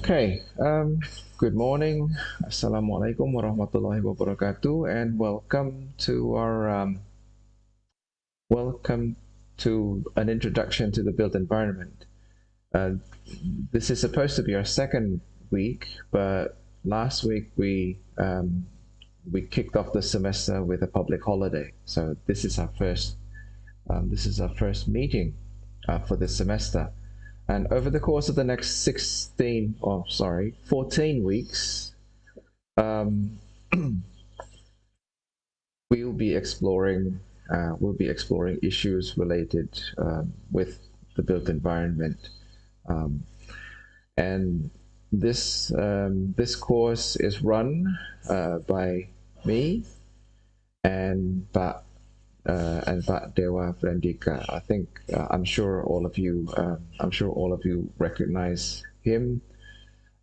Okay, good morning. Assalamualaikum warahmatullahi wabarakatuh, and welcome to an introduction to the built environment. Uh, this is supposed to be our second week, but last week we kicked off the semester with a public holiday, so this is our first meeting for this semester. And over the course of the next 14 weeks, um, we'll be exploring issues related with the built environment. Um, and this course is run by me and Pak Dewa Brandika. I think I'm sure all of you recognize him.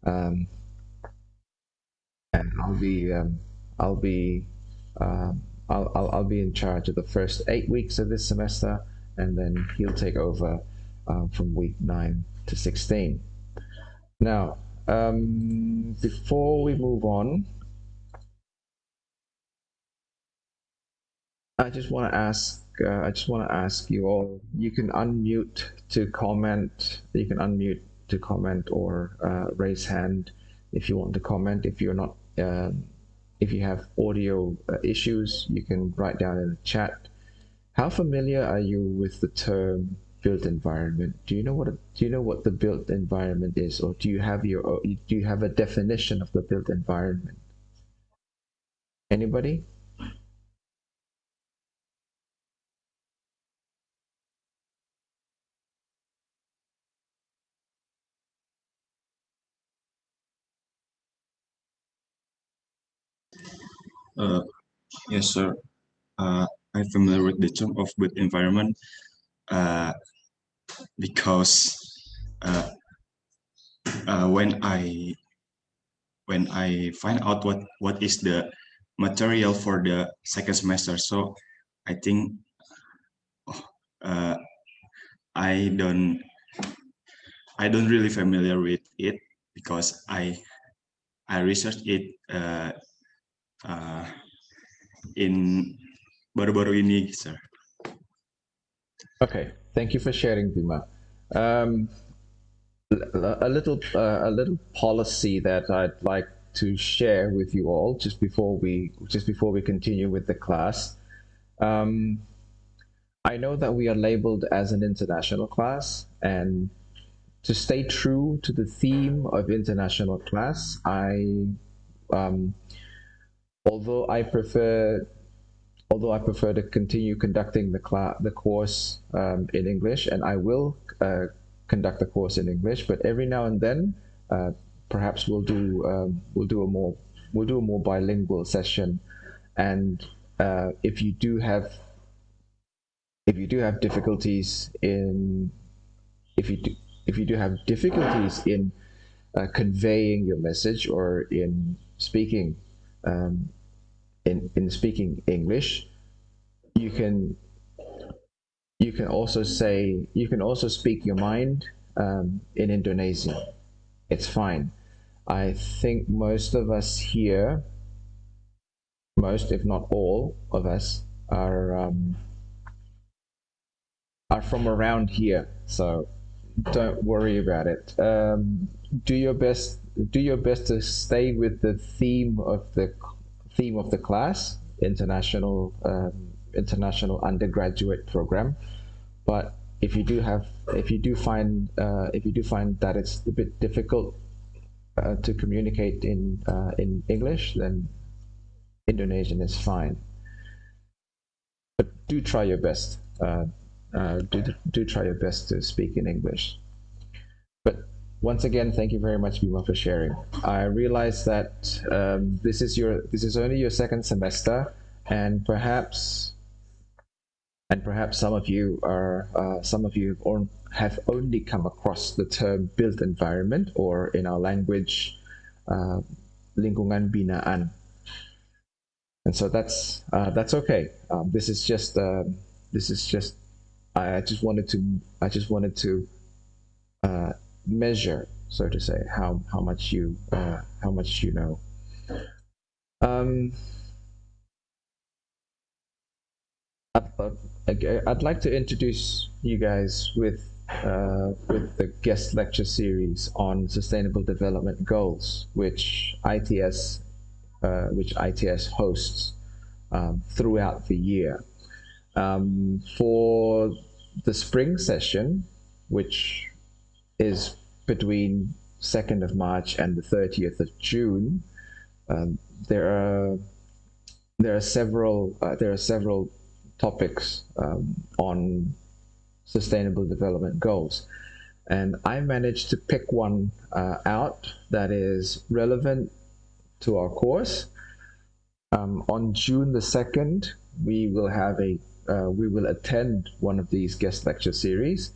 Um, and I'll be I'll be in charge of the first 8 weeks of this semester, and then he'll take over from week 9 to 16. Now, before we move on, I just want to ask you all. You can unmute to comment. You can unmute to comment or raise hand if you want to comment. If you're not, if you have audio issues, you can write down in the chat. How familiar are you with the term built environment? Do you know what the built environment is, or do you have a definition of the built environment? Anybody? Uh, yes, sir. I'm familiar with the term of built environment uh, because uh, uh, when I when I find out what is the material for the second semester, so I think uh, I don't I don't really familiar with it because I researched it uh, in baru-baru ini, sir. Okay, thank you for sharing, Bima. Um, a little policy that I'd like to share with you all just before we continue with the class. Um, I know that we are labeled as an international class, and to stay true to the theme of international class, um, although I prefer although I prefer to continue conducting the course in English, and I will conduct the course in English. But every now and then, perhaps we'll do a more bilingual session. And if you do have difficulties in if you do if you do have difficulties in conveying your message or um, in speaking English, you can you can also speak your mind in Indonesian. It's fine. I think most of us here, most if not all of us, are from around here, so don't worry about it. Do your best. Do your best to stay with the theme of the class, international undergraduate program. But if you do find that it's a bit difficult to communicate in English, then Indonesian is fine. But do try your best. Do try your best to speak in English. But once again, thank you very much, Bima, for sharing. I realize that this is only your second semester, and perhaps some of you have only come across the term built environment, or in our language, lingkungan binaan. And so that's okay. This is just I just wanted to measure so to say, how much you know. Um, I'd like to introduce you guys with the guest lecture series on sustainable development goals, which ITS hosts throughout the year. For the spring session, which is between 2nd of March and the 30th of June, um, there are there are several topics on sustainable development goals, and I managed to pick one out that is relevant to our course. On June the 2nd, we will attend one of these guest lecture series.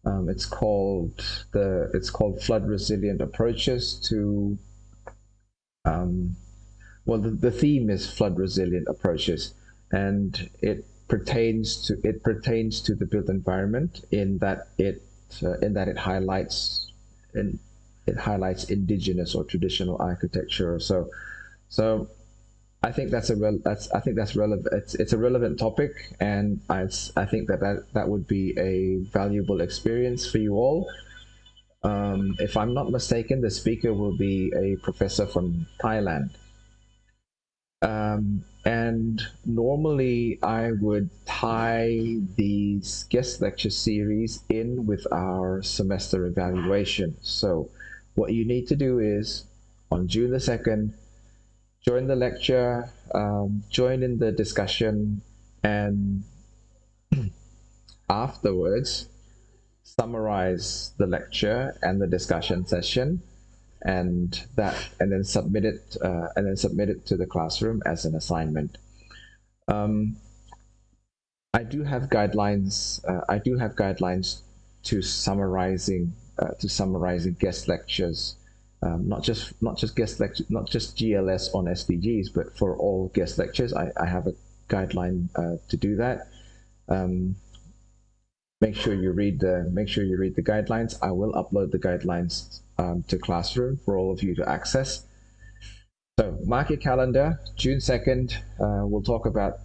It's called Flood Resilient Approaches to um, well, the theme is flood resilient approaches, and it pertains to the built environment in that it highlights indigenous or traditional architecture. So I think that's relevant. It's a relevant topic, and I think that would be a valuable experience for you all. If I'm not mistaken, the speaker will be a professor from Thailand. And normally I would tie these guest lecture series in with our semester evaluation. So what you need to do is on June the 2nd, join the lecture, join in the discussion, and afterwards summarize the lecture and the discussion session, and then submit it to the classroom as an assignment. Um, I do have guidelines to summarizing guest lectures, not just guest lecture, not just GLS on SDGs, but for all guest lectures. I have a guideline to do that. Um, make sure you read the guidelines. I will upload the guidelines to Classroom for all of you to access. So mark your calendar, June 2nd, we'll talk about,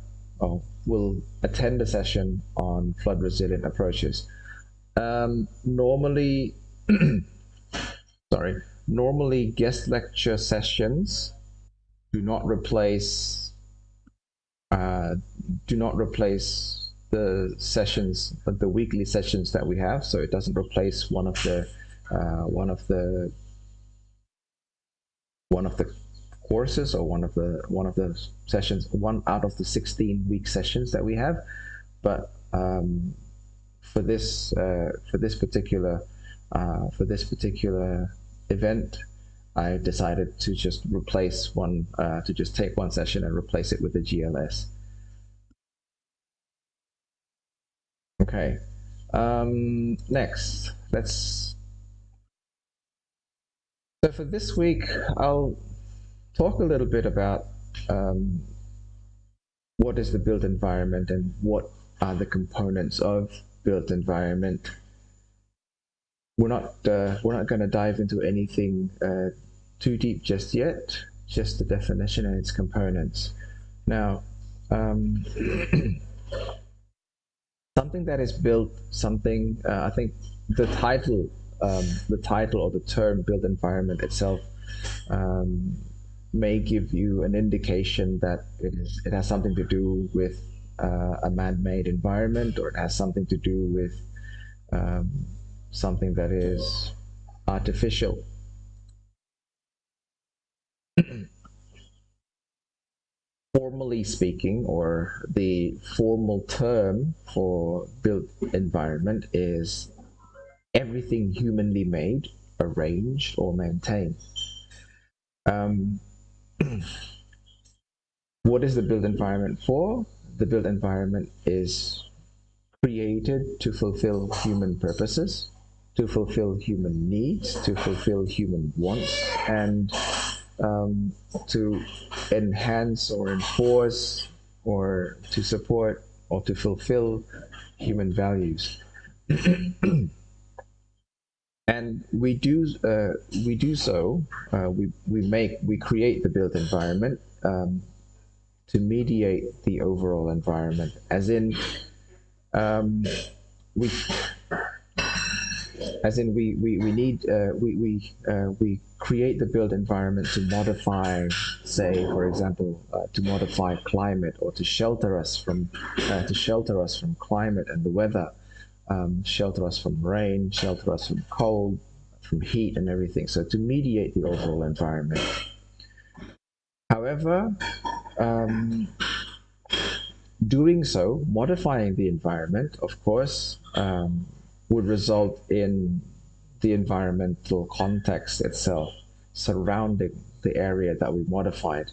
we'll attend a session on flood resilient approaches. Normally, sorry, normally guest lecture sessions do not replace, uh, the weekly sessions that we have. So it doesn't replace one of the one of the courses or one of the sessions, one out of the 16-week sessions that we have. But for this particular event, I decided to just to just take one session and replace it with the GLS. Okay. Next, let's. So for this week, I'll talk a little bit about um, what is the built environment and what are the components of built environment. We're not going to dive into anything too deep just yet. Just the definition and its components. Now, um, something that is built, I think the title or the term built environment itself um, may give you an indication that it has something to do with a man-made environment, or it has something to do with um, something that is artificial. Formally speaking, or the formal term for built environment is everything humanly made, arranged, or maintained. Um, what is the built environment for? The built environment is created to fulfill human purposes, to fulfill human needs, to fulfill human wants, and to enhance or enforce or to support or to fulfill human values. and we do so. We create the built environment to mediate the overall environment, as in we we need we create the built environment to modify, say for example, to modify climate, or to shelter us from climate and the weather, shelter us from rain, shelter us from cold, from heat and everything. So to mediate the overall environment. However, um, doing so, modifying the environment, of course, would result in the environmental context itself surrounding the area that we modified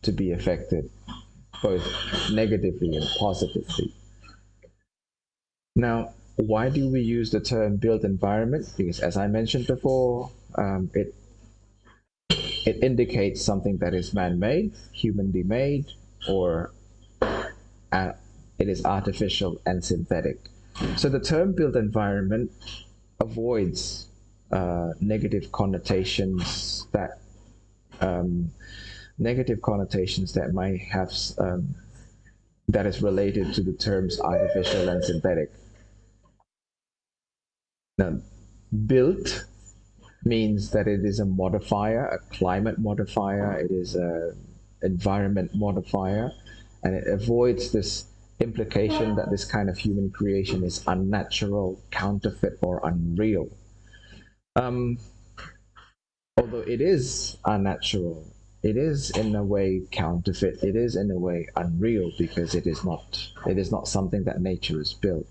to be affected, both negatively and positively. Now, why do we use the term built environment? Because, as I mentioned before, it indicates something that is man-made, humanly made, or uh, it is artificial and synthetic. So the term built environment avoids negative connotations that might have that is related to the terms artificial and synthetic. Now, built means that it is a modifier, a climate modifier, it is a environment modifier, and it avoids this implication that this kind of human creation is unnatural, counterfeit, or unreal. Um, Although it is unnatural, it is in a way counterfeit, it is in a way unreal, because it is not something that nature has built.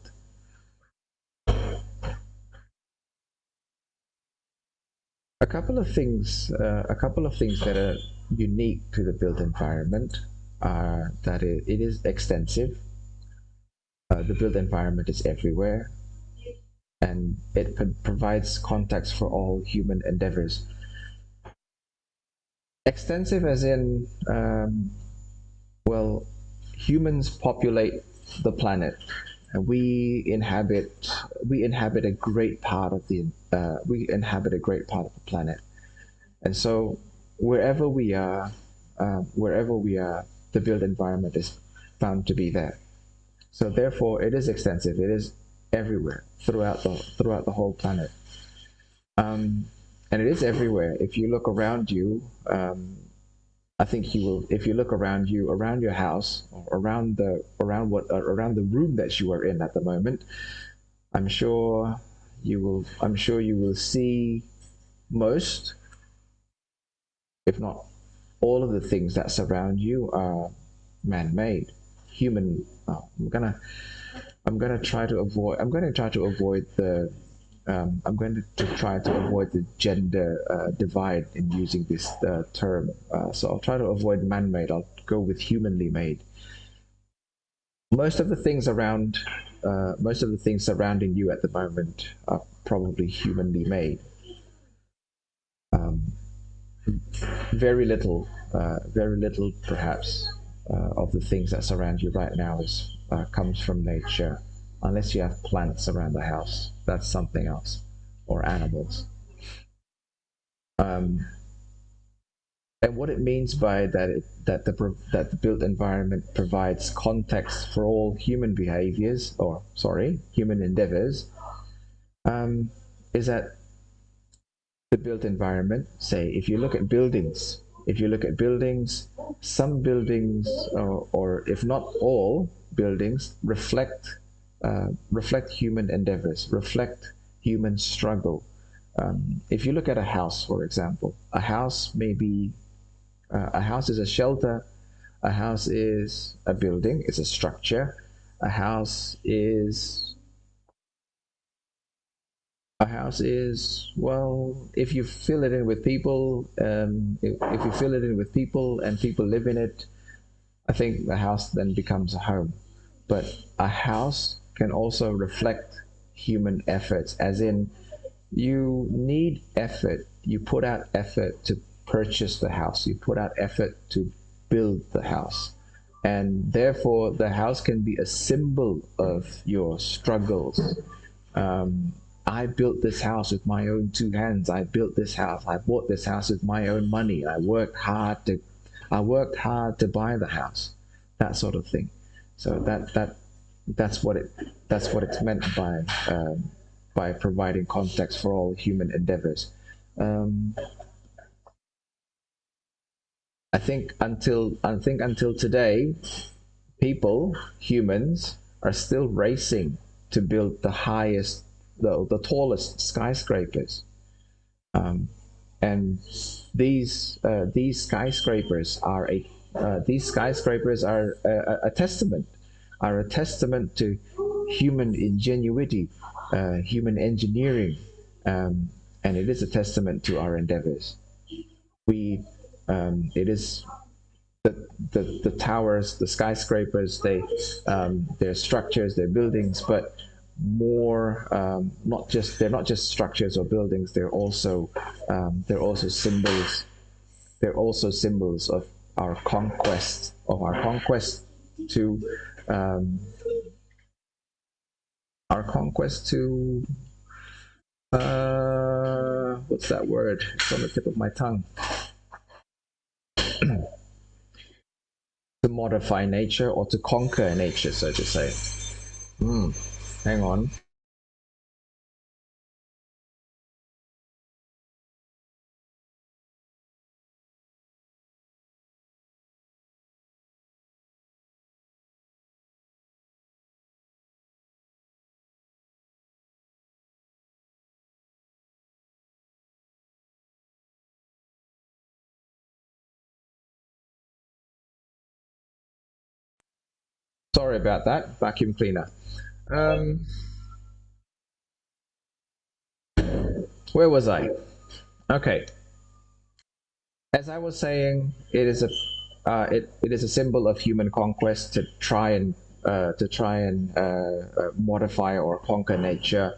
A couple of things that are unique to the built environment are that it is extensive. The built environment is everywhere, and it provides context for all human endeavors. Extensive as in, well, humans populate the planet, and we inhabit a great part of the planet, and so wherever we are, the built environment is found to be there. So therefore, it is extensive. It is everywhere throughout the whole planet, and it is everywhere. If you look around you, I think you will. If you look around you, around your house, or around the room that you are in at the moment, I'm sure I'm sure you will see most, if not all, of the things that surround you are man-made, human. I'm going to try to avoid the I'm going to try to avoid the gender divide in using this term. So I'll try to avoid man-made. I'll go with humanly made. Most of the things around, most of the things surrounding you at the moment are probably humanly made. Um, very little perhaps of the things that surround you right now is comes from nature, unless you have plants around the house. That's something else, or animals. Um, and what it means by that the built environment provides context for all human behaviors, or sorry, human endeavors, um, is that the built environment, say, if you look at buildings, some buildings, or if not all buildings, reflect human endeavors, reflect human struggle. If you look at a house, for example, a house is a shelter, a house is a building, it's a structure. A house is well, if you fill it in with people, if you fill it in with people and people live in it, I think the house then becomes a home. But a house can also reflect human efforts, as in, you need effort. You put out effort to purchase the house. You put out effort to build the house. And therefore, the house can be a symbol of your struggles. Um, I built this house with my own two hands. I built this house. I bought this house with my own money. I worked hard to buy the house. That sort of thing. So that's what it's meant by providing context for all human endeavors. Um, I think until today, humans, are still racing to build the tallest skyscrapers. Um, and these skyscrapers are a testament to human ingenuity, human engineering, and it is a testament to our endeavors. We it is the towers, the skyscrapers, they're structures, they're buildings, but more not just they're not just structures or buildings. They're also symbols. They're also symbols of our conquest to um, our conquest to what's that word? It's on the tip of my tongue. To modify nature or to conquer nature, so to say. Hang on. Sorry about that. Vacuum cleaner. Um, where was I? Okay. As I was saying, it is a symbol of human conquest to try and modify or conquer nature.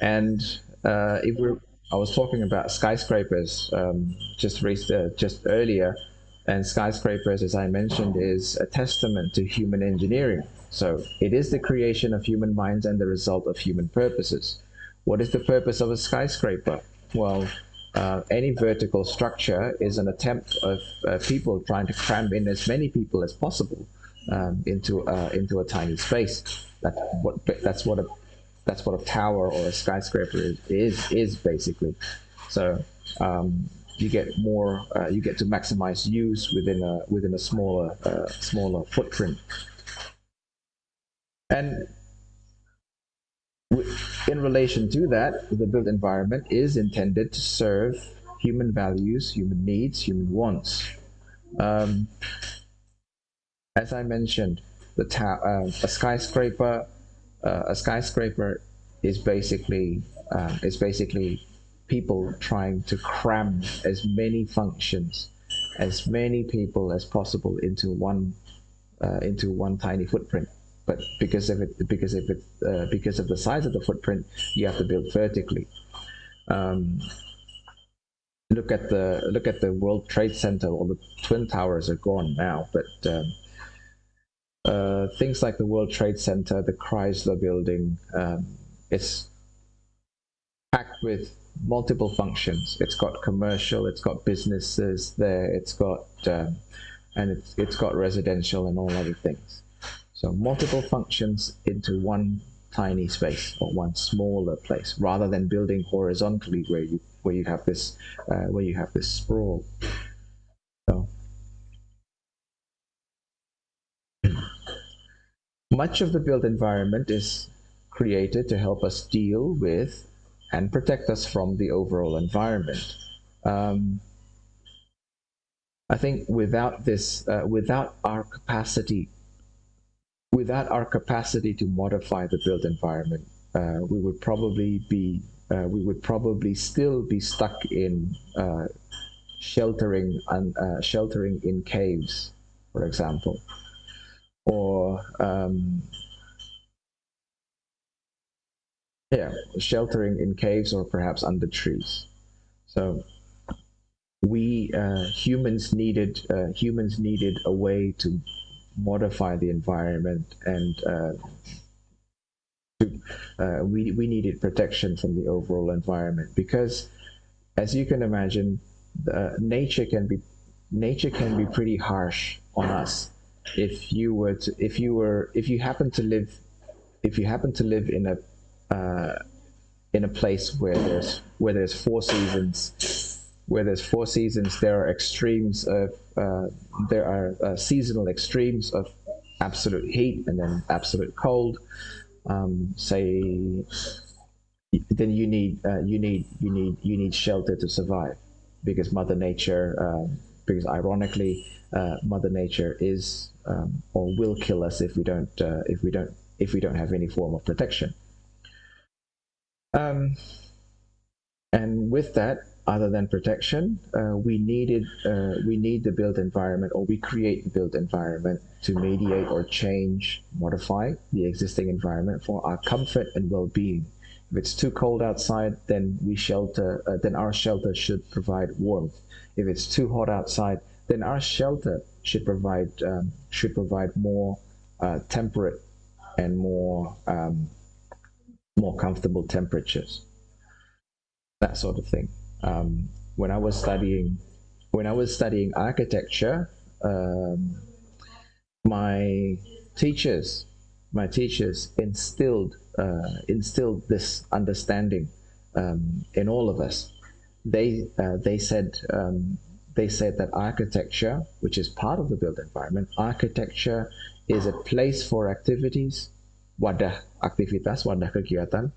And if we're I was talking about skyscrapers just earlier, and skyscrapers, as I mentioned, is a testament to human engineering. So it is the creation of human minds and the result of human purposes. What is the purpose of a skyscraper? Well, any vertical structure is an attempt of people trying to cram in as many people as possible into a tiny space. That's what a tower or a skyscraper is basically. So you get to maximize use within a smaller footprint. And in relation to that, the built environment is intended to serve human values, human needs, human wants. Um, as I mentioned, a skyscraper is basically people trying to cram as many functions, as many people as possible into one tiny footprint. But because of the size of the footprint, you have to build vertically. Um, look at the World Trade Center. All the twin towers are gone now, but things like the World Trade Center, the Chrysler Building, it's packed with multiple functions. It's got commercial, it's got businesses there, it's got residential and all other things. So multiple functions into one tiny space or one smaller place, rather than building horizontally where you have this sprawl. So much of the built environment is created to help us deal with and protect us from the overall environment. Um, I think without our capacity to modify the built environment, we would probably still be stuck in sheltering in caves, for example, or yeah, sheltering in caves or perhaps under trees. So we humans needed a way to modify the environment and we needed protection from the overall environment because, as you can imagine, nature can be pretty harsh on us. If you happen to live in a place where there's four seasons, there are extremes of there are seasonal extremes of absolute heat and then absolute cold. Say then you need shelter to survive because Mother Nature because ironically Mother Nature is or will kill us if we don't have any form of protection. Um, and with that, other than protection, we need the built environment, or we create the built environment to mediate or change, modify the existing environment for our comfort and well-being. If it's too cold outside, then then our shelter should provide warmth. If it's too hot outside, then our shelter should provide more temperate and more comfortable temperatures, that sort of thing. Um, when I was studying when I was studying architecture, my teachers my teachers instilled this understanding in all of us. They said that architecture, which is part of the built environment, architecture is a place for activities, wadah aktivitas, wadah kegiatan.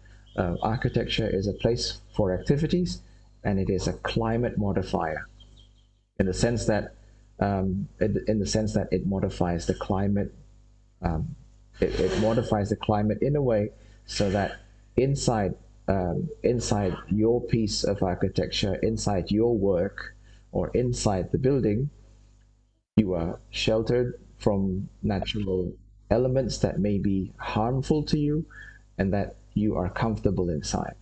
Architecture is a place for activities, and it is a climate modifier in the sense that it modifies the climate. Um, it modifies the climate in a way so that inside inside your piece of architecture, inside your work, or inside the building, you are sheltered from natural elements that may be harmful to you, and that you are comfortable inside.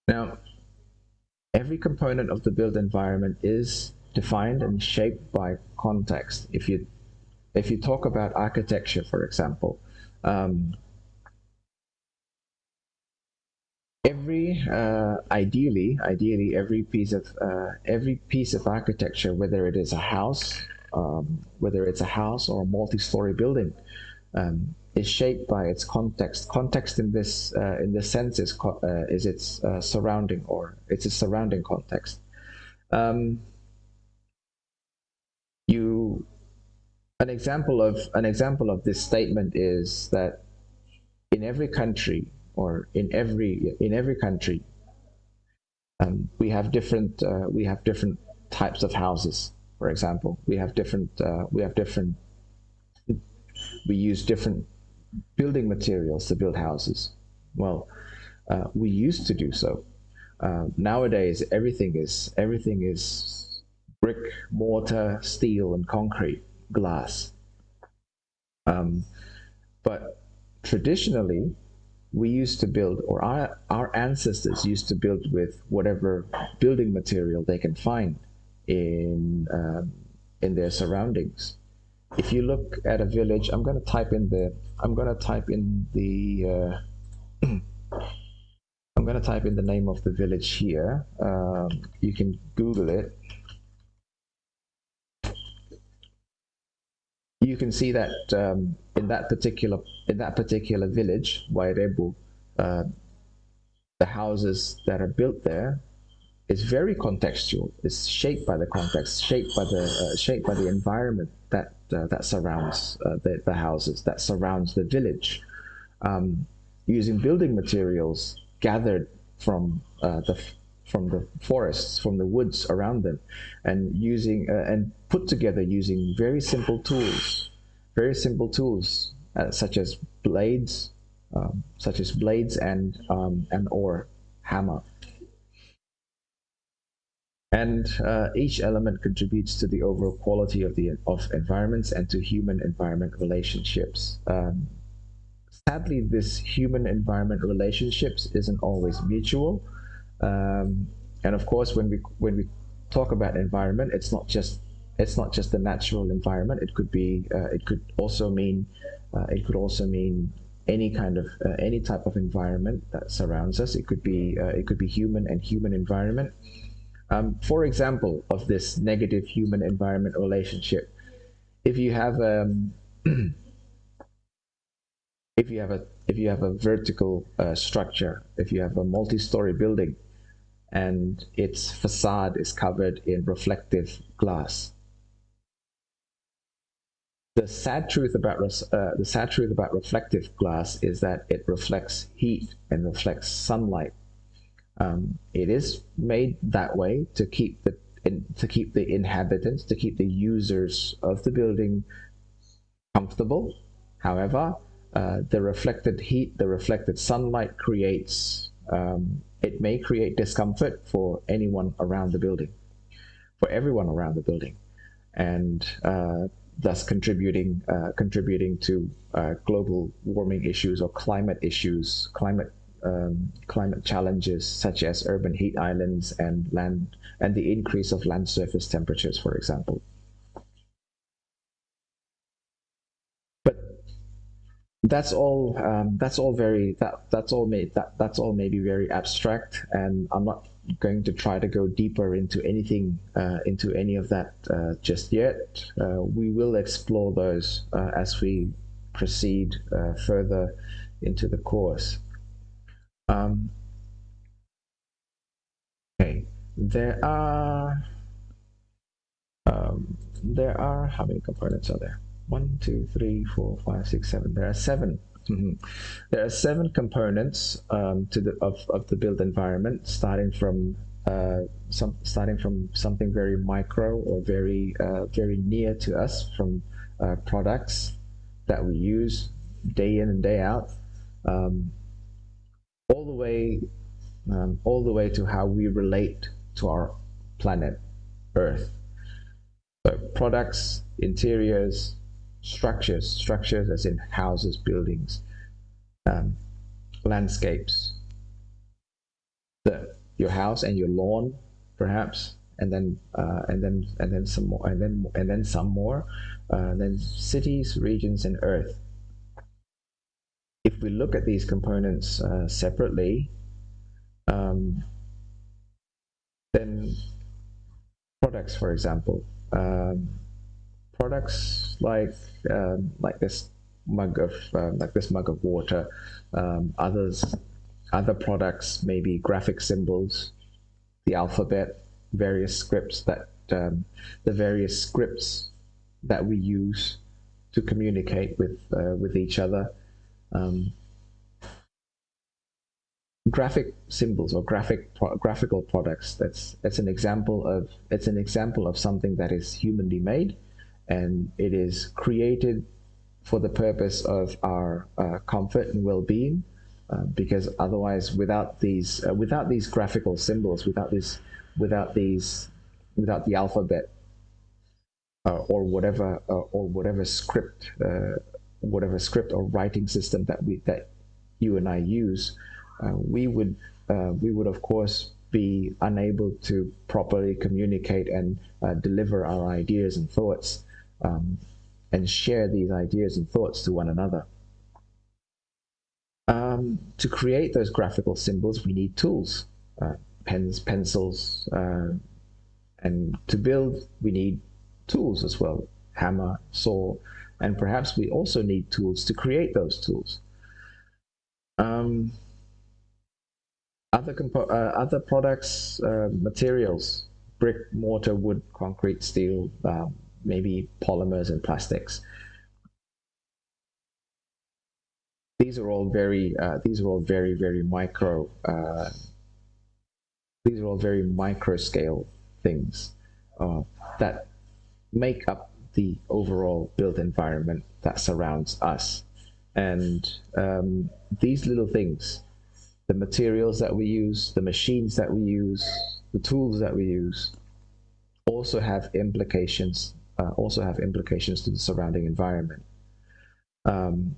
Now, every component of the built environment is defined and shaped by context. If you talk about architecture, for example, um, ideally, every piece of architecture, whether it's a house or a multi-story building, is shaped by its context. Context in this sense is its surrounding, or it's a surrounding context. Um, you An example of this statement is that in every country, or in every country, we have different types of houses. For example, we use different building materials to build houses. Well, we used to do so. Nowadays, everything is brick, mortar, steel, and concrete, glass. Um, but traditionally, we used to build, or our ancestors used to build with whatever building material they can find in their surroundings. If you look at a village, I'm going to type in I'm going to type in the name of the village here. You can Google it. You can see that in that particular village, Wairebu, uh, the houses that are built there is very contextual. It's shaped by the context, shaped by the environment that surrounds the houses, that surrounds the village, using building materials gathered from the forests, from the woods around them, and put together using very simple tools such as blades and an oar, hammer. And each element contributes to the overall quality of environments and to human environment relationships. Sadly, this human environment relationships isn't always mutual. Um, and of course, when we talk about environment, it's not just the natural environment. It could be it could also mean any kind of any type of environment that surrounds us. It could be human and human environment. For example, of this negative human environment relationship, if you have if you have a vertical structure, if you have a multi-story building and its facade is covered in reflective glass, the sad truth about reflective glass is that it reflects heat and reflects sunlight. It is made that way to keep the inhabitants, to keep the users of the building comfortable. However, the reflected heat, the reflected sunlight it may create discomfort for anyone around the building, for everyone around the building, and thus contributing to global warming issues or climate issues, climate challenges such as urban heat islands and the increase of land surface temperatures, for example. But that's all. That's all maybe very abstract, and I'm not going to try to go deeper into into any of that just yet. We will explore those as we proceed further into the course. Um, okay, there are there are how many components are there? One, two, three, four, five, six, seven. There are seven. There are seven components of the built environment, starting from something very micro or very near to us, from products that we use day in and day out, um, all the way all the way to how we relate to our planet Earth. So products, interiors, structures as in houses, buildings, um, landscapes, your house and your lawn, perhaps, and then some more, and then some more, then cities, regions, and Earth. If we look at these components separately, um, then products, for example, products like this mug of water, others other products, maybe graphic symbols, the alphabet, various scripts the various scripts that we use to communicate with each other. Um, Graphic symbols or graphical products. It's an example of something that is humanly made, and it is created for the purpose of our comfort and well-being. Because otherwise, without these graphical symbols, without these, without the alphabet or whatever script or writing system that you and I use, we would of course be unable to properly communicate and deliver our ideas and thoughts, um, and share these ideas and thoughts to one another. To create those graphical symbols, we need tools, pens, pencils, and to build, we need tools as well, hammer, saw, and perhaps we also need tools to create those tools. Um, other products, materials, brick, mortar, wood, concrete, steel, maybe polymers and plastics. These are all very micro. These are all very micro scale things that make up the overall built environment that surrounds us. And these little things, the materials that we use, the machines that we use, the tools that we use, also have implications. Also have implications to the surrounding environment. Um,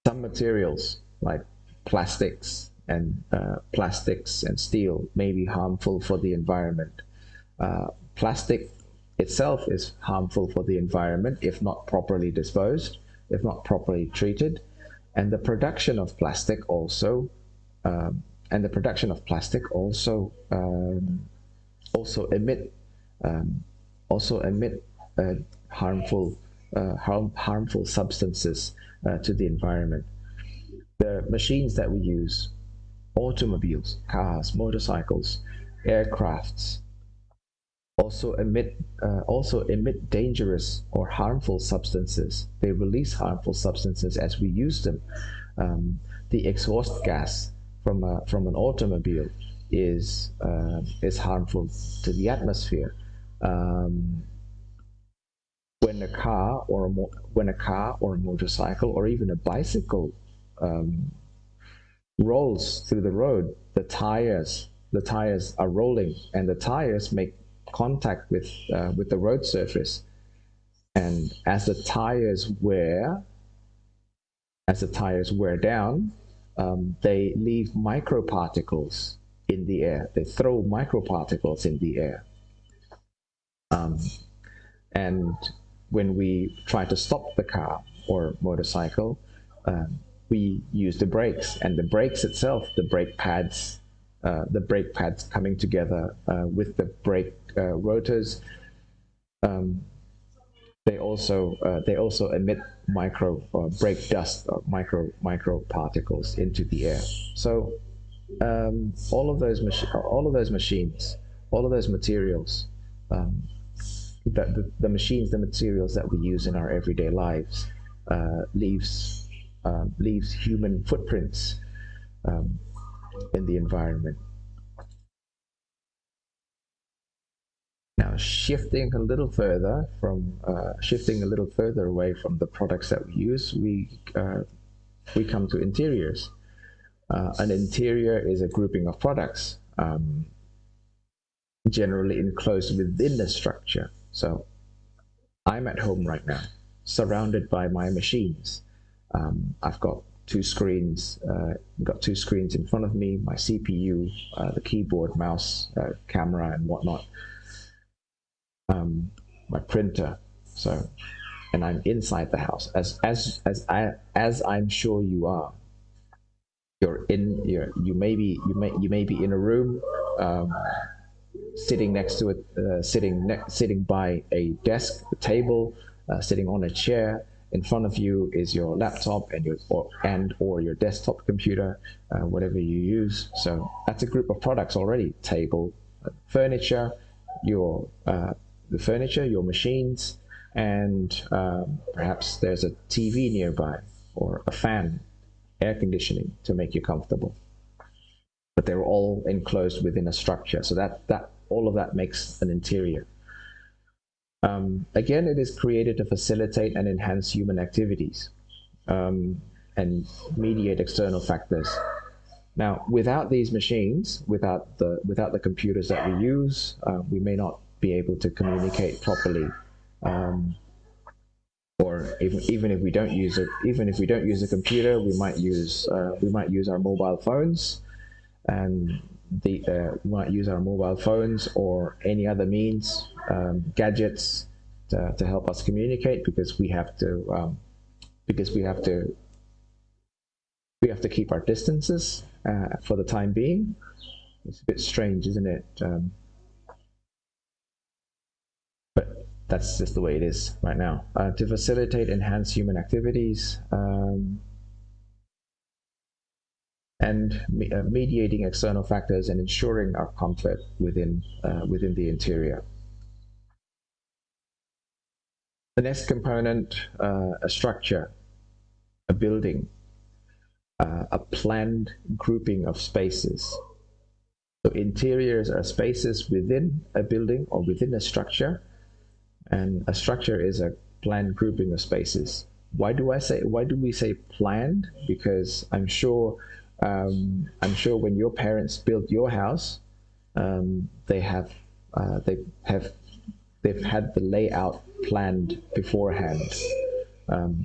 some materials, like plastics and steel, may be harmful for the environment. plastic itself is harmful for the environment if not properly disposed, if not properly treated, and the production of plastic also, um, and the production of plastic also emit um, also emit harmful harmful substances to the environment. The machines that we use, automobiles, cars, motorcycles, aircrafts, also emit dangerous or harmful substances. They release harmful substances as we use them. The exhaust gas from an automobile is harmful to the atmosphere. Um, when a car or a motorcycle or even a bicycle um, rolls through the road, the tires are rolling, and the tires make contact with the road surface. And as the tires wear down, they leave microparticles in the air. They throw microparticles in the air. Um, and when we try to stop the car or motorcycle, we use the brakes, and the brakes itself, the brake pads coming together with the brake rotors, um, they also emit micro or brake dust or micro particles into the air. So all of those machines, all of those materials, um, the machines, the materials that we use in our everyday lives, leaves human footprints um, in the environment. Now, shifting a little further away from the products that we use, we come to interiors. An interior is a grouping of products, generally enclosed within the structure. So I'm at home right now, surrounded by my machines. I've got two screens in front of me, my CPU, the keyboard, mouse, camera, and whatnot, my printer. So, and I'm inside the house, as I'm sure you are. You may be in a room, sitting next to it, sitting by a desk, a table, sitting on a chair. In front of you is your laptop or your desktop computer, whatever you use. So that's a group of products already. Table, furniture, the furniture, your machines, and perhaps there's a TV nearby or a fan, air conditioning to make you comfortable. But they're all enclosed within a structure. So that all of that makes an interior. Again, it is created to facilitate and enhance human activities, and mediate external factors. Now, without these machines, without the computers that we use, we may not be able to communicate properly, or even if we don't use a computer, we might use our mobile phones, and we might use our mobile phones or any other means, gadgets, to help us communicate, because we have to keep our distances for the time being. It's a bit strange, isn't it? But that's just the way it is right now. To facilitate enhanced human activities, and mediating external factors and ensuring our comfort within the interior. The next component, a structure, a building, a planned grouping of spaces. So interiors are spaces within a building or within a structure, and a structure is a planned grouping of spaces. Why do we say planned? Because I'm sure when your parents built your house, they have they've had the layout planned beforehand,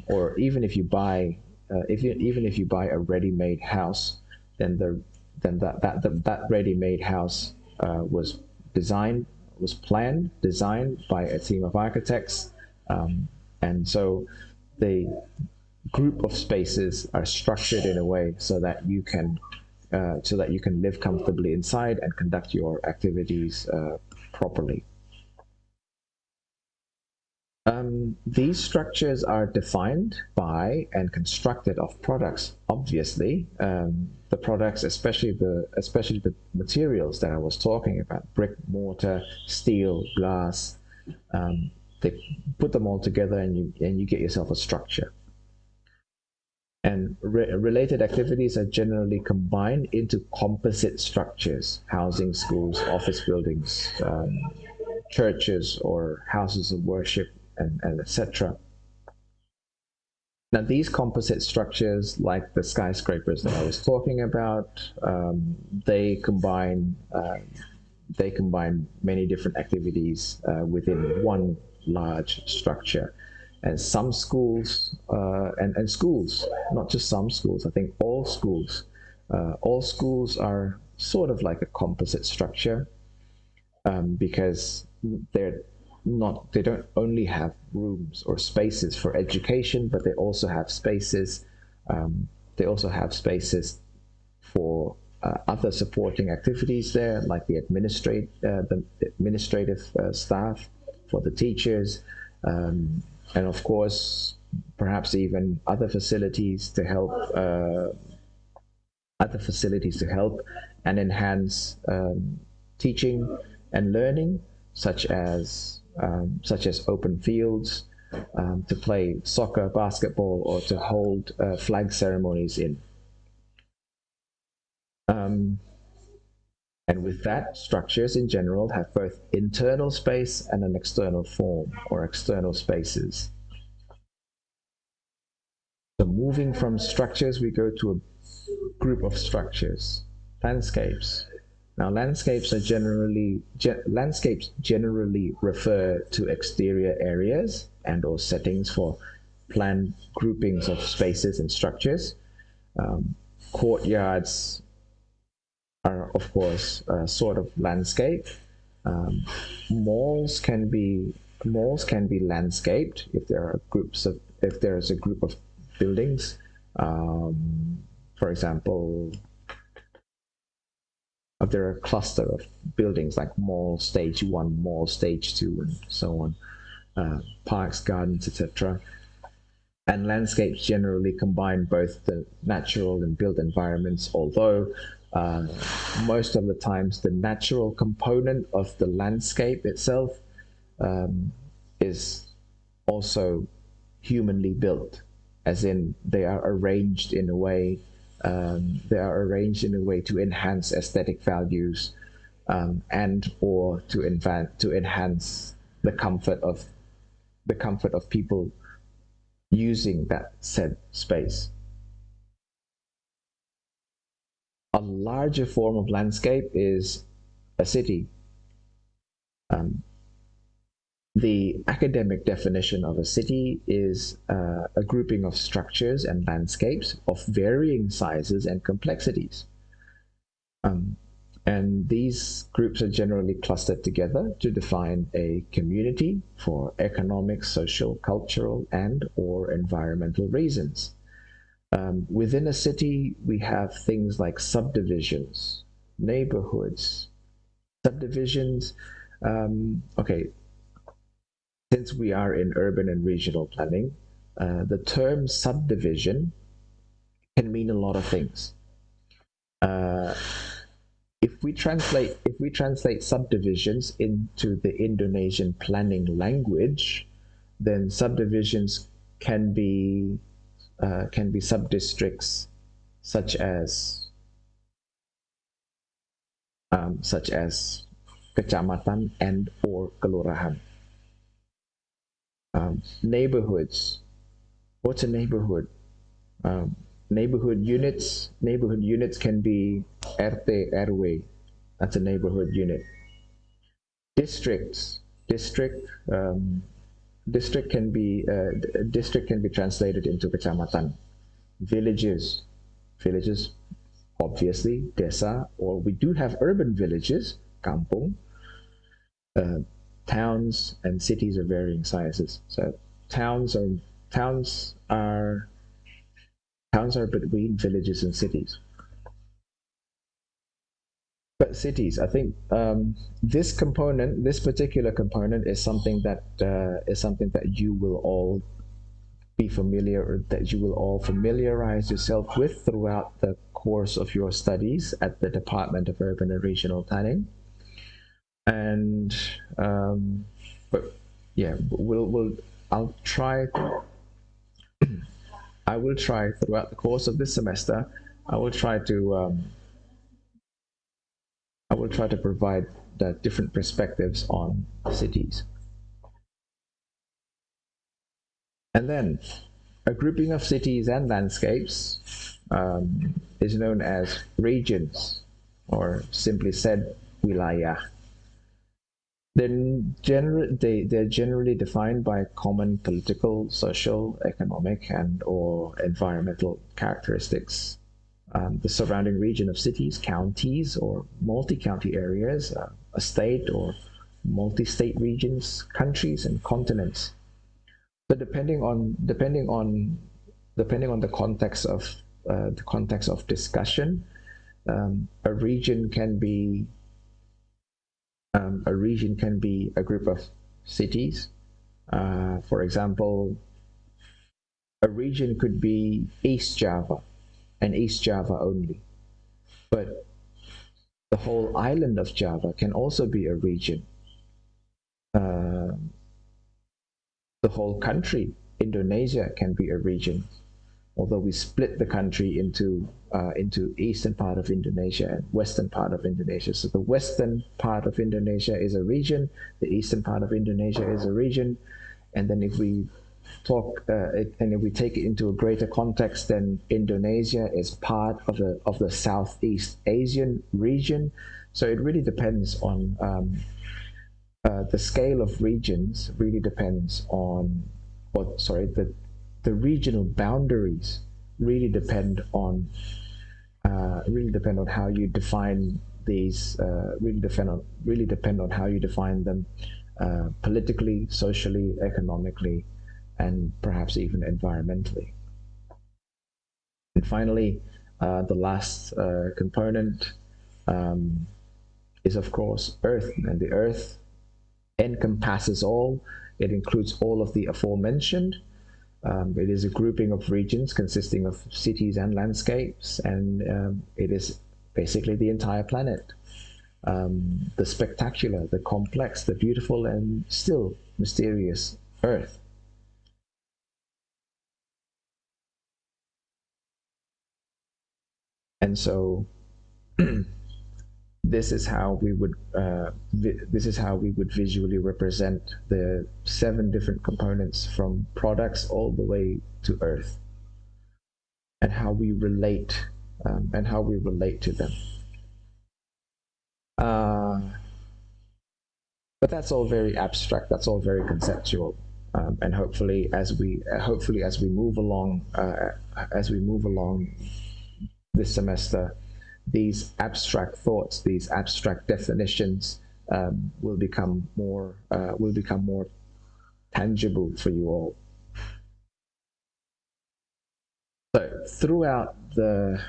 or even if you buy a ready-made house, then that ready-made house was designed was planned, designed by a team of architects, and so the group of spaces are structured in a way so that you can live comfortably inside and conduct your activities properly. These structures are defined by and constructed of products. Obviously, the products, especially the materials that I was talking about, brick, mortar, steel, glass, they put them all together and you get yourself a structure. And related activities are generally combined into composite structures, housing, schools, office buildings, churches, or houses of worship, and etc. Now, these composite structures, like the skyscrapers that I was talking about, they combine many different activities within one large structure. And some schools, and schools, not just some schools, I think all schools are sort of like a composite structure, because they don't only have rooms or spaces for education, but they also have spaces for other supporting activities there, like the administrative staff, for the teachers, and of course, perhaps even other facilities to help and enhance teaching and learning, such as open fields, to play soccer, basketball, or to hold flag ceremonies in. And with that, structures in general have both internal space and an external form, or external spaces. So moving from structures, we go to a group of structures, landscapes. Now, landscapes generally refer to exterior areas and/or settings for planned groupings of spaces and structures. Courtyards are, of course, a sort of landscape. Malls can be landscaped if there is a group of buildings. For example, if there are a cluster of buildings like Mall Stage 1, Mall Stage 2, and so on, parks, gardens, etc. And landscapes generally combine both the natural and built environments, although most of the times the natural component of the landscape itself is also humanly built, as in they are arranged in a way to enhance aesthetic values, and or to enhance the comfort of people using that said space. A larger form of landscape is a city. The academic definition of a city is a grouping of structures and landscapes of varying sizes and complexities. And these groups are generally clustered together to define a community for economic, social, cultural, and/or environmental reasons. Within a city, we have things like subdivisions, neighborhoods. Subdivisions, okay, since we are in urban and regional planning, the term subdivision can mean a lot of things. If we translate subdivisions into the Indonesian planning language, then subdivisions can be sub-districts such as kecamatan and or kelurahan. Neighborhoods. What's a neighborhood? Neighborhood units can be RT RW. That's a neighborhood unit. Districts. District can be translated into kecamatan. Villages. Obviously desa, or we do have urban villages, kampung. uh, towns and cities of varying sizes. So towns are towns are towns are between villages and cities. But cities, I think this particular component, is something that you will all be familiar, or that you will all familiarize yourself with throughout the course of your studies at the Department of Urban and Regional Planning. And but yeah, we'll I'll try. I will try throughout the course of this semester. I will try to provide the different perspectives on cities. And then a grouping of cities and landscapes is known as regions, or simply said, wilayah. They're generally defined by common political, social, economic, and or environmental characteristics. The surrounding region of cities, counties, or multi-county areas, a state or multi-state regions, countries, and continents. So depending on the context of discussion, a region can be a group of cities. For example, a region could be East Java and East Java only, but the whole island of Java can also be a region. Uh, the whole country, Indonesia, can be a region, although we split the country into eastern part of Indonesia and western part of Indonesia. So the western part of Indonesia is a region, the eastern part of Indonesia is a region, and then if we take it into a greater context, then Indonesia is part of the Southeast Asian region. So it really depends on the scale of regions. Really depends on, the regional boundaries really depend on how you define these. Really depend on how you define them politically, socially, economically, and perhaps even environmentally. And finally, the last component is, of course, Earth, and the Earth encompasses all. It includes all of the aforementioned. It is a grouping of regions consisting of cities and landscapes, and it is basically the entire planet. The spectacular, the complex, the beautiful, and still mysterious Earth. And so this is how we would visually represent the 7 different components, from products all the way to Earth, and how we relate to them. But that's all very abstract. That's all very conceptual. And hopefully, as we move along, this semester, these abstract thoughts, these abstract definitions, will become more tangible for you all. So throughout the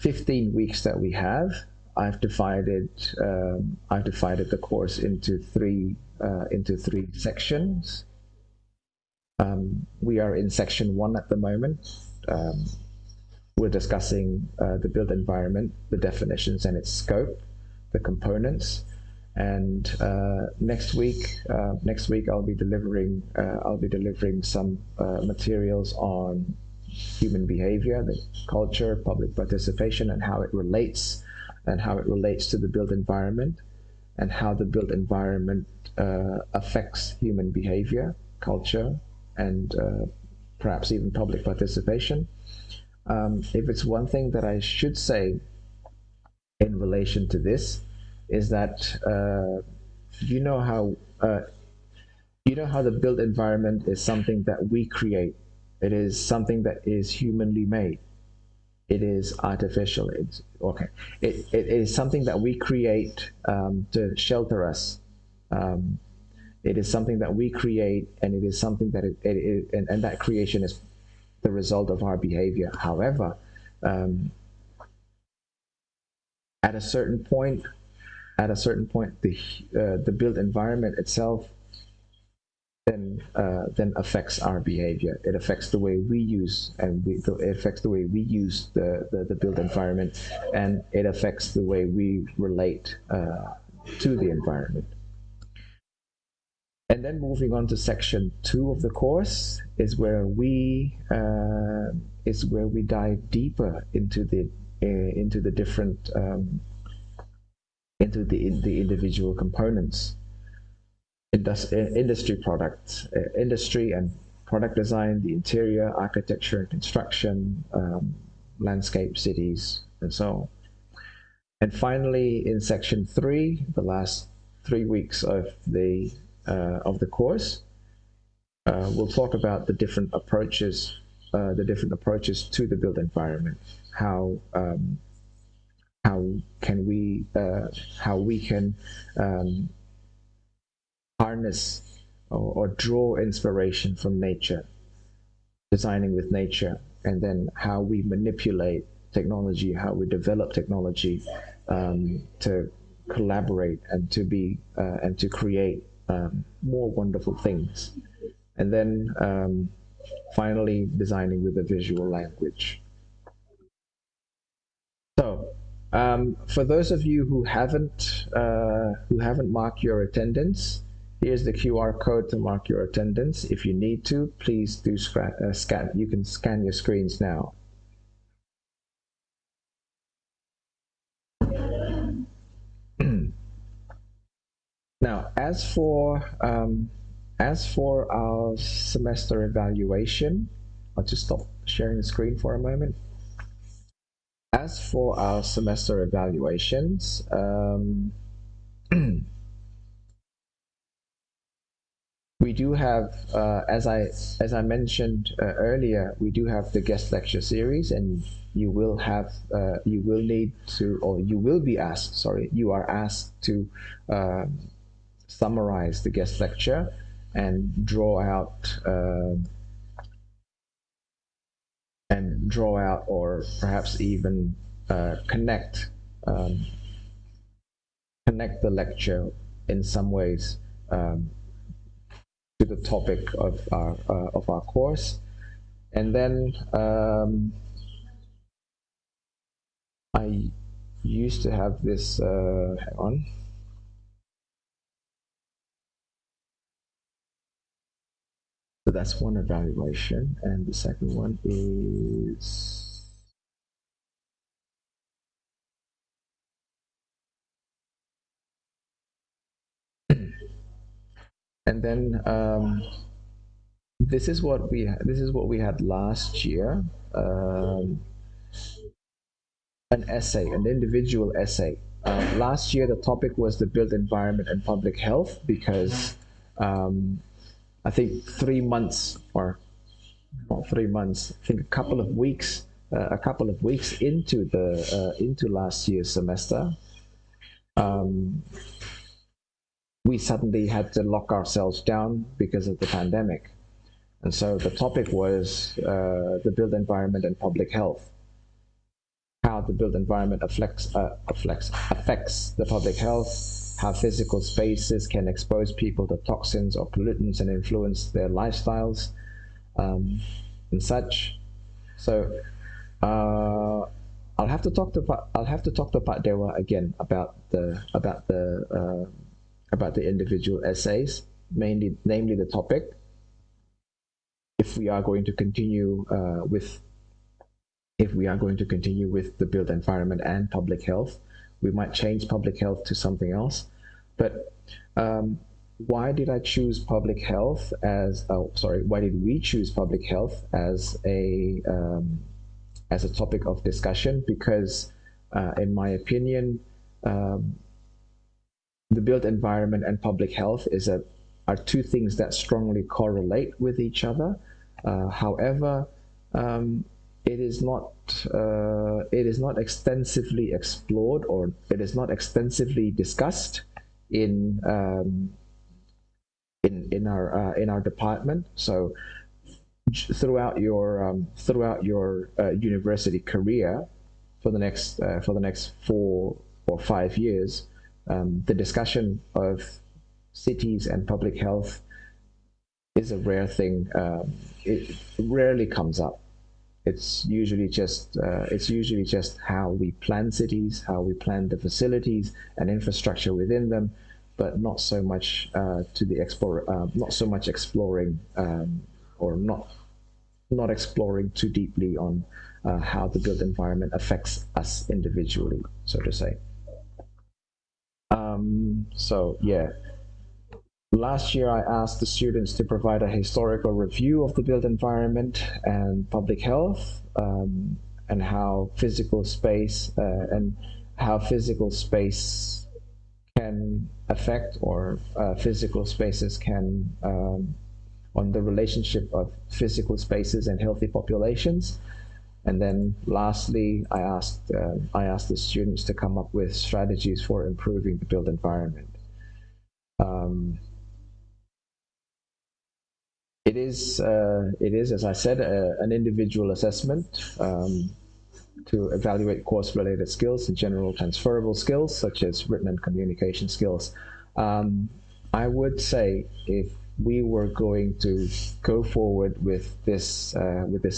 15 weeks that we have, I've divided the course into three sections. We are in section 1 at the moment. We're discussing the built environment, the definitions and its scope, the components, and next week I'll be delivering some materials on human behavior, the culture, public participation, and how it relates to the built environment, and how the built environment affects human behavior, culture, and perhaps even public participation. If it's one thing that I should say in relation to this, is that you know how the built environment is something that we create. It is something that is humanly made. It is artificial. It is something that we create to shelter us, Um, it is something that we create, and it is something that and that creation is the result of our behavior. However, um, at a certain point, the built environment itself then affects our behavior. It affects the way we use it affects the way we use the built environment, and it affects the way we relate to the environment. And then moving on to section 2 of the course is where we dive deeper into the different into the individual components, industry products, industry and product design, the interior, architecture and construction, landscape, cities, and so on. And finally, in section 3, the last 3 weeks of the course, we'll talk about the different approaches to the built environment. How can we harness or draw inspiration from nature, designing with nature, and then how we manipulate technology, how we develop technology to collaborate and to create more wonderful things. And then finally, designing with a visual language. So, for those of you who haven't marked your attendance, here's the QR code to mark your attendance. If you need to, please do scan. You can scan your screens now. Now, as for our semester evaluation, I'll just stop sharing the screen for a moment. As for our semester evaluations, we do have, as I mentioned earlier, we do have the guest lecture series, and you will need to, or you will be asked. Sorry, you are asked to summarize the guest lecture and draw out or perhaps even connect the lecture in some ways to the topic of our course. And then I used to have this, hang on. So that's one evaluation, and the second one is and then this is what we had last year. An essay, an individual essay. Last year, the topic was the built environment and public health, because I think 3 months, or not 3 months, I think a couple of weeks into last year's semester, we suddenly had to lock ourselves down because of the pandemic. And so the topic was the built environment and public health. How the built environment affects the public health, how physical spaces can expose people to toxins or pollutants and influence their lifestyles, and such. So I'll have to talk to Pak Dewa again about the individual essays, namely the topic. If we are going to continue with the built environment and public health, we might change public health to something else. But why did I choose public health as? Why did we choose public health as a topic of discussion? Because, in my opinion, the built environment and public health are two things that strongly correlate with each other. However, it is not extensively explored, or it is not extensively discussed in in our department. So throughout your university career for the next 4 or 5 years, the discussion of cities and public health is a rare thing. It rarely comes up. It's usually just how we plan cities, how we plan the facilities and infrastructure within them, but not so much not so much exploring or not exploring too deeply on how the built environment affects us individually, so to say. So yeah, last year I asked the students to provide a historical review of the built environment and public health, and how physical space can affect, or physical spaces can on the relationship of physical spaces and healthy populations. And then lastly, I asked the students to come up with strategies for improving the built environment. Um, it is, as I said, an individual assessment to evaluate course-related skills and general transferable skills, such as written and communication skills. I would say if we were going to go forward with this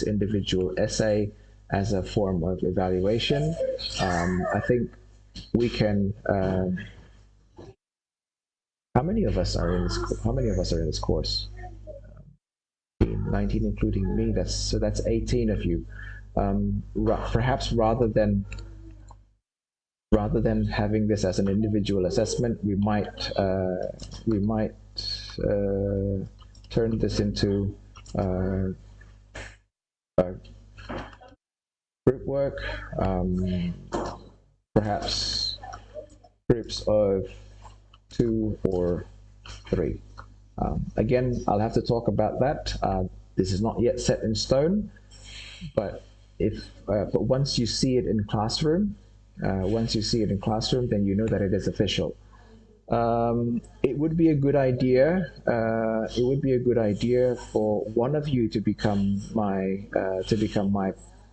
individual essay as a form of evaluation, I think we can. How many of us are in this? How many of us are in this course? 19, including me. That's 18 of you. Perhaps rather than having this as an individual assessment, we might turn this into group work, perhaps groups of 2 or 3. Again, I'll have to talk about that. This is not yet set in stone, but but once you see it in classroom, then you know that it is official. It would be a good idea. It would be a good idea for one of you to become my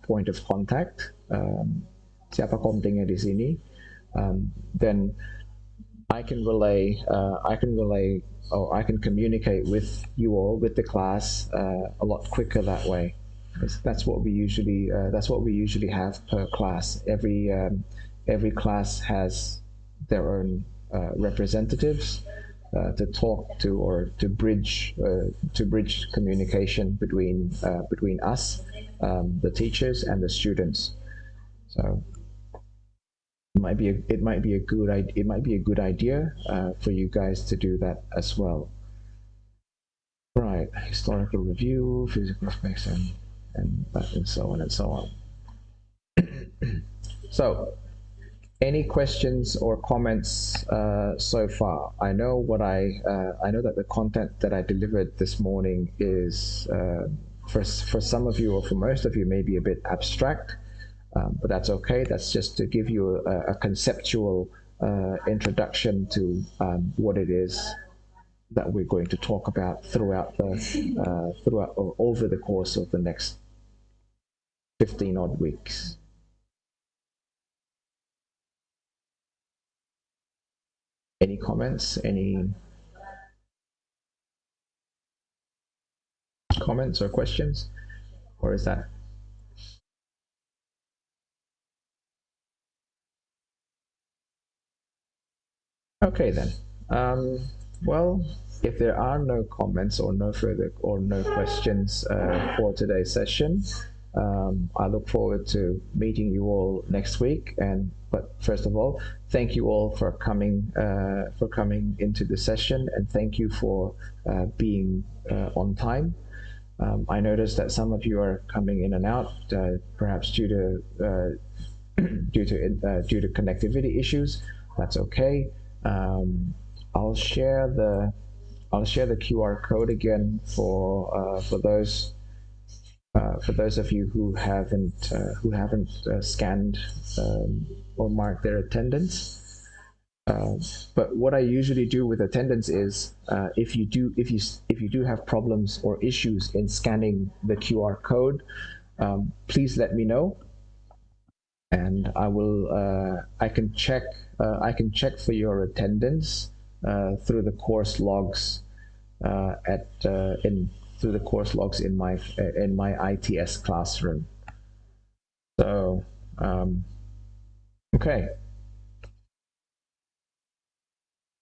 point of contact. Siapa kontingnya di sini? Then I can communicate with you all, with the class, a lot quicker that way. That's what we usually have per class. Every class has their own representatives to talk to, or to bridge communication between us, the teachers, and the students. So it might be a good idea for you guys to do that as well. Right, historical review, physical space, and so on and so on. So, any questions or comments so far? I know that the content that I delivered this morning is for some of you, or for most of you, maybe a bit abstract. But that's okay. That's just to give you a conceptual introduction to what it is that we're going to talk about throughout or over the course of the next 15 odd weeks. Any comments? Any comments or questions? Or is that? Okay then. Well, if there are no comments or no questions for today's session, I look forward to meeting you all next week. But first of all, thank you all for coming into the session, and thank you for being on time. I noticed that some of you are coming in and out, perhaps due to due to connectivity issues. That's okay. I'll share the QR code again for those of you who haven't scanned or marked their attendance. But what I usually do with attendance is, if you do have problems or issues in scanning the QR code, please let me know, and I can check for your attendance through the course logs at in through the course logs in my ITS classroom. So okay,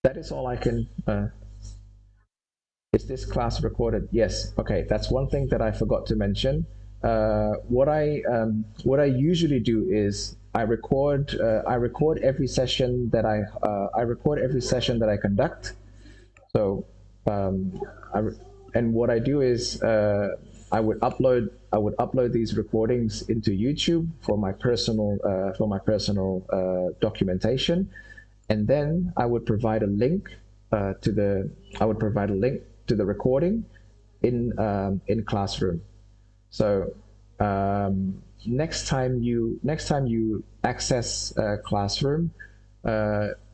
that is all I can. Is this class recorded? Yes. Okay, that's one thing that I forgot to mention. What I usually do is I record every session that I conduct. So I, and what I do is I would upload these recordings into YouTube for my personal documentation, and then I would provide a link to the recording in Classroom. So next time you access Classroom,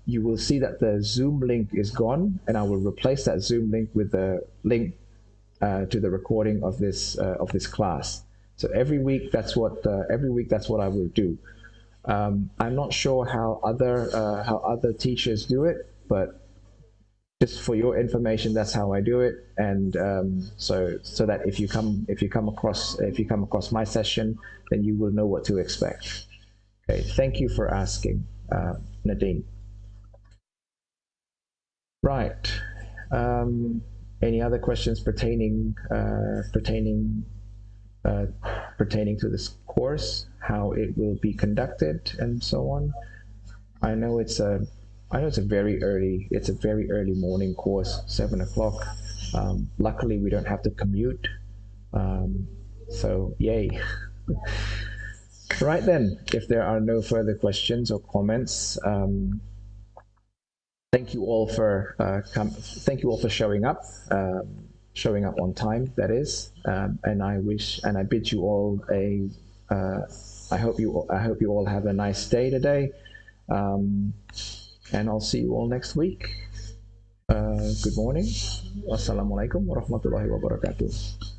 you will see that the Zoom link is gone, and I will replace that Zoom link with the link to the recording of this class. So every week that's what I will do. I'm not sure how other teachers do it, but just for your information, that's how I do it. And so that if you come across my session, then you will know what to expect. Okay, thank you for asking, Nadine. Right. Any other questions pertaining to this course, how it will be conducted, and so on? I know it's a very early morning course, 7 o'clock. Luckily, we don't have to commute, so yay. Right then, if there are no further questions or comments, thank you all for showing up. Showing up on time, that is, and I bid you all I hope you all have a nice day today, and I'll see you all next week. Good morning. Wassalamualaikum warahmatullahi wabarakatuh.